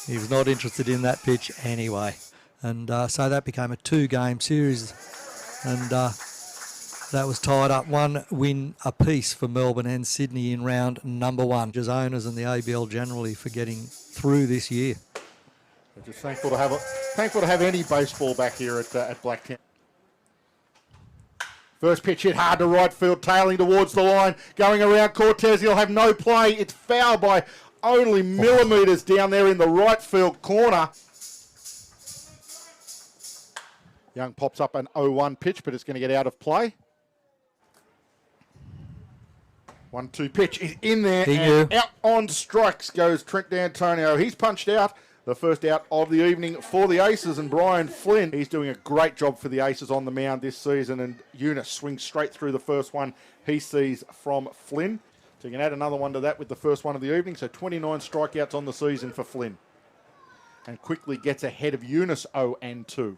He was not interested in that pitch anyway. And so that became a 2-game series. And that was tied up 1 win apiece for Melbourne and Sydney in round number 1. Just owners and the ABL generally for getting through this year. We're just thankful to have any baseball back here at Blacktown. First pitch hit hard to right field, tailing towards the line, going around Cortez. He'll have no play. It's foul by only millimetres down there in the right field corner. Young pops up an 0-1 pitch, but it's going to get out of play. 1-2 pitch is in there, and out on strikes goes Trent D'Antonio. He's punched out. The first out of the evening for the Aces, and Brian Flynn, he's doing a great job for the Aces on the mound this season, and Eunice swings straight through the first one he sees from Flynn. So you can add another one to that with the first one of the evening, so 29 strikeouts on the season for Flynn. And quickly gets ahead of Eunice 0-2.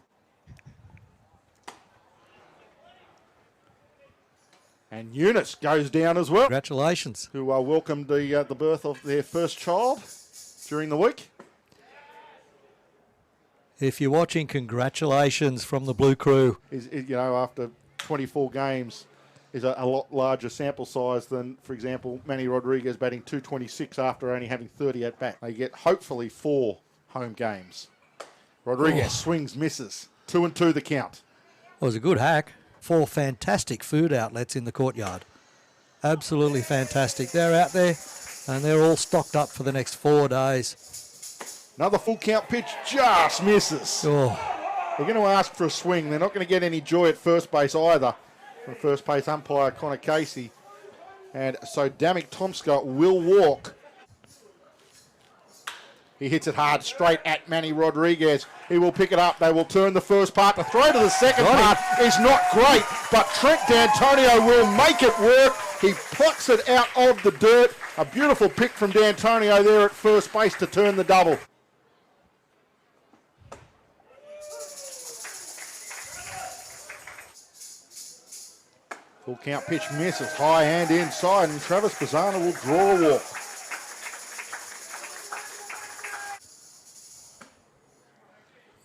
And Eunice goes down as well. Congratulations. Who welcomed the birth of their first child during the week. If you're watching, congratulations from the Blue Crew. After 24 games is a lot larger sample size than, for example, Manny Rodriguez batting 226 after only having 30 at bat. They get hopefully 4 home games. Rodriguez swings, misses. 2-2 the count. It was a good hack. 4 fantastic food outlets in the courtyard. Absolutely fantastic. They're out there and they're all stocked up for the next 4 days. Another full count pitch just misses. Oh. They're going to ask for a swing. They're not going to get any joy at first base either from first base umpire Connor Casey. And so Damek Tomska will walk. He hits it hard straight at Manny Rodriguez. He will pick it up. They will turn the first part. The throw to the second part is not great, but Trent D'Antonio will make it work. He plucks it out of the dirt. A beautiful pick from D'Antonio there at first base to turn the double. Full count pitch misses. High hand inside, and Travis Pisano will draw a walk.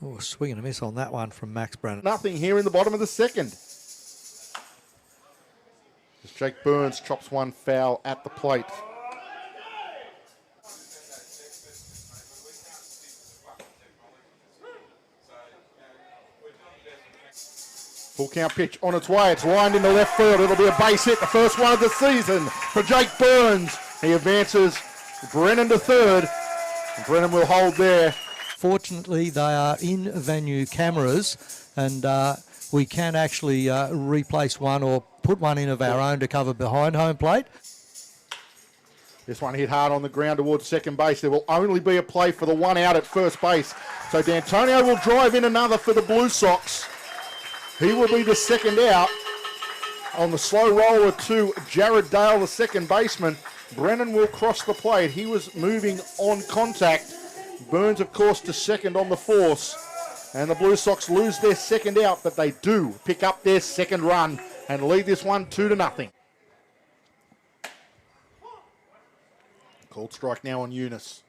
Oh, swing and a miss on that one from Max Brennan. Nothing here in the bottom of the second. As Jake Burns chops one foul at the plate. Full count pitch on its way. It's lined into left field. It'll be a base hit, the first one of the season for Jake Burns. He advances Brennan to third. And Brennan will hold there. Fortunately, they are in-venue cameras, and we can actually replace one or put one in of our own to cover behind home plate. This one hit hard on the ground towards second base. There will only be a play for the one out at first base. So D'Antonio will drive in another for the Blue Sox. He will be the second out on the slow roller to Jared Dale, the second baseman. Brennan will cross the plate. He was moving on contact. Burns, of course, to second on the force. And the Blue Sox lose their second out, but they do pick up their second run and lead this one 2-0. Called strike now on Eunice.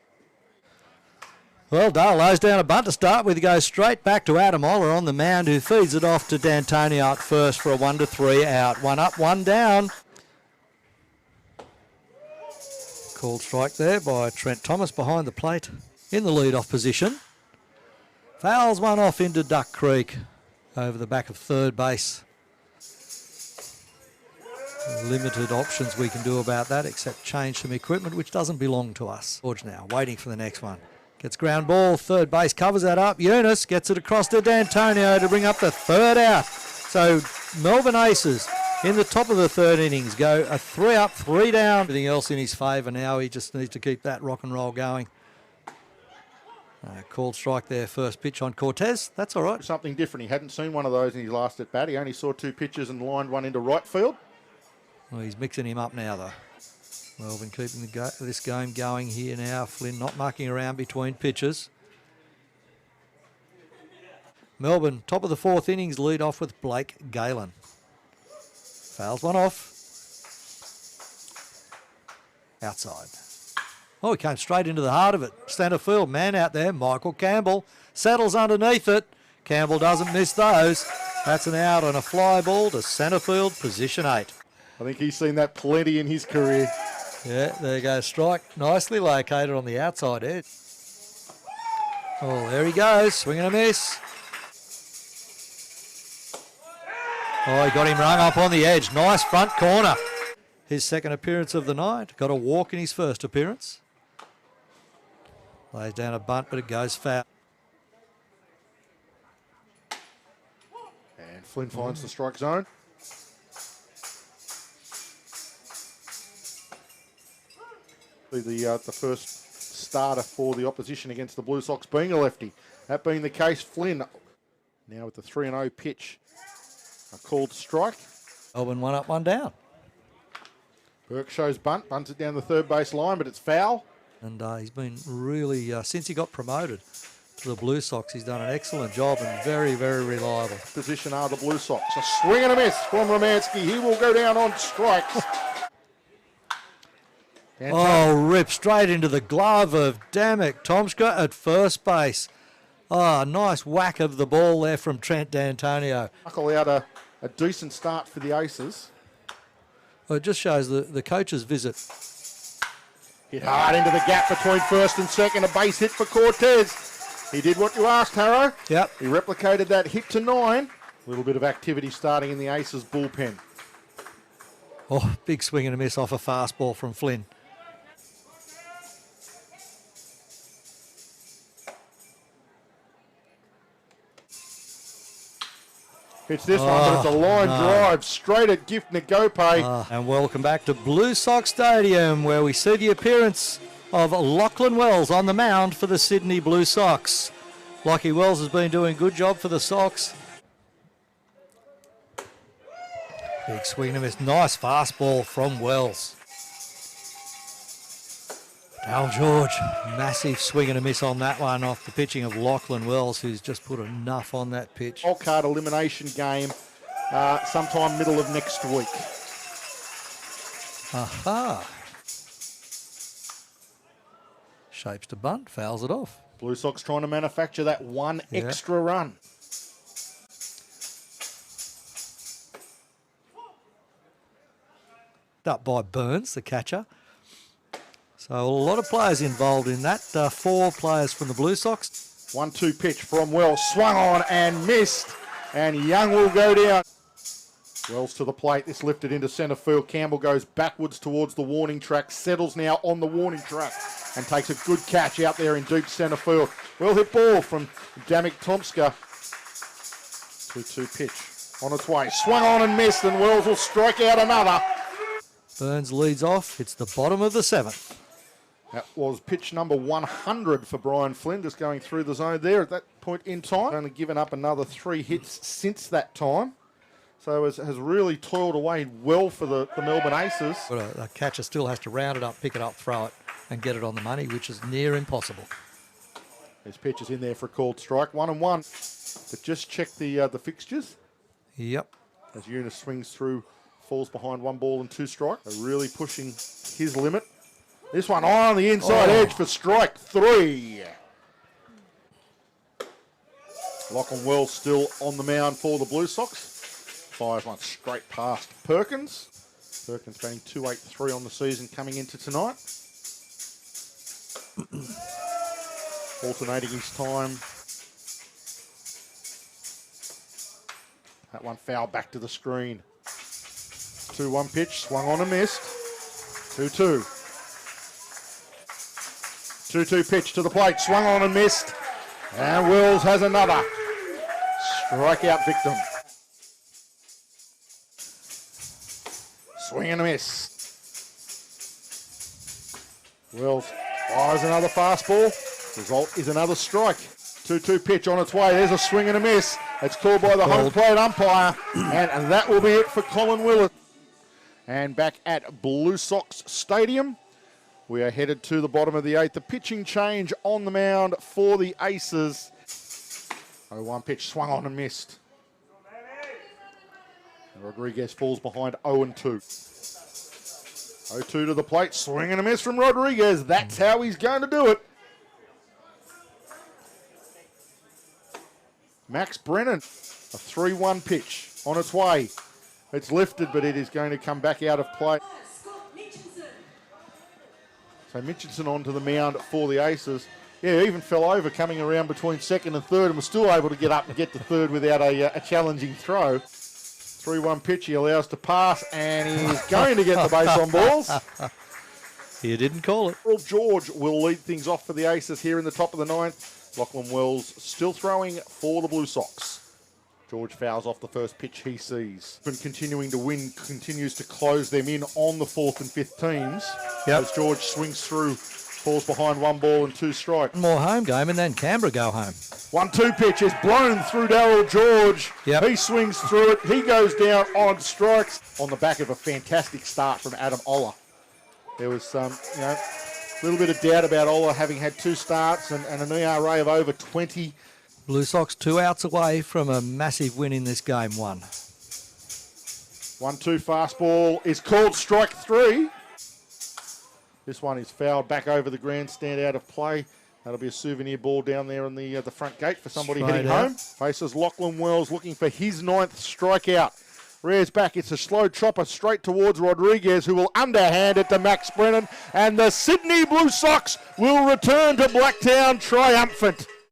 Well, Dale lays down a bunt to start with. He goes straight back to Adam Oller on the mound, who feeds it off to D'Antonio at first for a 1-3 out. 1 up, 1 down. Called strike there by Trent Thomas behind the plate in the lead-off position. Fouls one off into Duck Creek over the back of third base. Limited options we can do about that except change some equipment which doesn't belong to us. George now waiting for the next one. Gets ground ball, third base covers that up. Eunice gets it across to D'Antonio to bring up the third out. So Melbourne Aces in the top of the third innings go a 3 up, 3 down. Everything else in his favour now. He just needs to keep that rock and roll going. Called strike there, first pitch on Cortez. That's all right. Something different. He hadn't seen one of those in his last at bat. He only saw 2 pitches and lined one into right field. Well, he's mixing him up now, though. Melbourne keeping this game going here now. Flynn not mucking around between pitches. Melbourne, top of the fourth innings, lead off with Blake Galen. Fouls one off. Outside. Oh, he came straight into the heart of it. Centre field, man out there, Michael Campbell, settles underneath it. Campbell doesn't miss those. That's an out on a fly ball to centre field, position 8. I think he's seen that plenty in his career. Yeah, there you go. Strike nicely located on the outside edge. Oh, there he goes. Swing and a miss. Oh, he got him rung up on the edge. Nice front corner. His second appearance of the night. Got a walk in his first appearance. Lays down a bunt, but it goes foul. And Flynn finds the strike zone. The first starter for the opposition against the Blue Sox being a lefty. That being the case, Flynn now with the 3-0 pitch. A called strike. Melbourne 1 up, 1 down. Burke shows bunt, bunts it down the third base line, but it's foul. And he's been really, since he got promoted to the Blue Sox, he's done an excellent job and very, very reliable. Position are the Blue Sox. A swing and a miss from Romansky. He will go down on strikes. Oh, rip straight into the glove of Damek Tomska at first base. Oh, nice whack of the ball there from Trent D'Antonio. Knuckle out a decent start for the Aces. Well, it just shows the coach's visit. Hit hard into the gap between first and second. A base hit for Cortez. He did what you asked, Harrow. Yep. He replicated that hit to 9. A little bit of activity starting in the Aces bullpen. Oh, big swing and a miss off a fastball from Flynn. It's this one, but it's a line drive straight at Gift Nagope. And welcome back to Blue Sox Stadium, where we see the appearance of Lachlan Wells on the mound for the Sydney Blue Sox. Lockie Wells has been doing a good job for the Sox. Big swing and a miss. Nice fastball from Wells. Al George, massive swing and a miss on that one off the pitching of Lachlan Wells, who's just put enough on that pitch. Wild card elimination game sometime middle of next week. Aha. Shapes to bunt, fouls it off. Blue Sox trying to manufacture that one extra run. Up by Burns, the catcher. So a lot of players involved in that. 4 players from the Blue Sox. 1-2 pitch from Wells. Swung on and missed. And Young will go down. Wells to the plate. This lifted into centre field. Campbell goes backwards towards the warning track. Settles now on the warning track. And takes a good catch out there in deep centre field. Well hit ball from Damek Tomska. 2-2 pitch. On its way. Swung on and missed. And Wells will strike out another. Burns leads off. It's the bottom of the 7th. That was pitch number 100 for Brian Flynn, just going through the zone there at that point in time. Only given up another 3 hits since that time. So has really toiled away well for the Melbourne Aces. But a catcher still has to round it up, pick it up, throw it, and get it on the money, which is near impossible. There's pitches in there for a called strike, 1-1. But just check the fixtures. Yep. As Eunice swings through, falls behind 1 ball and 2 strikes. They're really pushing his limit. This one on the inside edge for strike 3. Lachlan Wells still on the mound for the Blue Sox. Fires one straight past Perkins. Perkins batting .283 on the season coming into tonight. Alternating his time. That one foul back to the screen. 2-1 pitch, swung on and missed. 2-2. 2-2 pitch to the plate, swung on and missed. And Wells has another strikeout victim. Swing and a miss. Wells fires another fastball. Result is another strike. 2-2 pitch on its way. There's a swing and a miss. It's called by the home plate umpire. And that will be it for Colin Willett. And back at Blue Sox Stadium, we are headed to the bottom of the 8th. The pitching change on the mound for the Aces. 0-1 pitch, swung on and missed. And Rodriguez falls behind 0-2. 0-2 to the plate, swing and a miss from Rodriguez. That's how he's going to do it. Max Brennan, a 3-1 pitch on its way. It's lifted, but it is going to come back out of play. So Mitchinson onto the mound for the Aces. Yeah, he even fell over coming around between second and third and was still able to get up and get to third without a challenging throw. 3-1 pitch he allows to pass, and he's going to get the base on balls. You didn't call it. Earl George will lead things off for the Aces here in the top of the ninth. Lachlan Wells still throwing for the Blue Sox. George fouls off the first pitch he sees. Been continuing to win, continues to close them in on the fourth and fifth teams. Yep. As George swings through, falls behind 1 ball and 2 strikes. More home game, and then Canberra go home. 1-2 pitch is blown through Darryl George. Yep. He swings through it. He goes down on strikes on the back of a fantastic start from Adam Oller. There was a little bit of doubt about Oller having had 2 starts and an ERA of over 20. Blue Sox 2 outs away from a massive win in this game 1. 1-2 fastball is called strike 3. This one is fouled back over the grandstand out of play. That'll be a souvenir ball down there on the front gate for somebody heading home. Faces Lachlan Wells looking for his 9th strikeout. Rears back. It's a slow chopper straight towards Rodriguez, who will underhand it to Max Brennan. And the Sydney Blue Sox will return to Blacktown triumphant.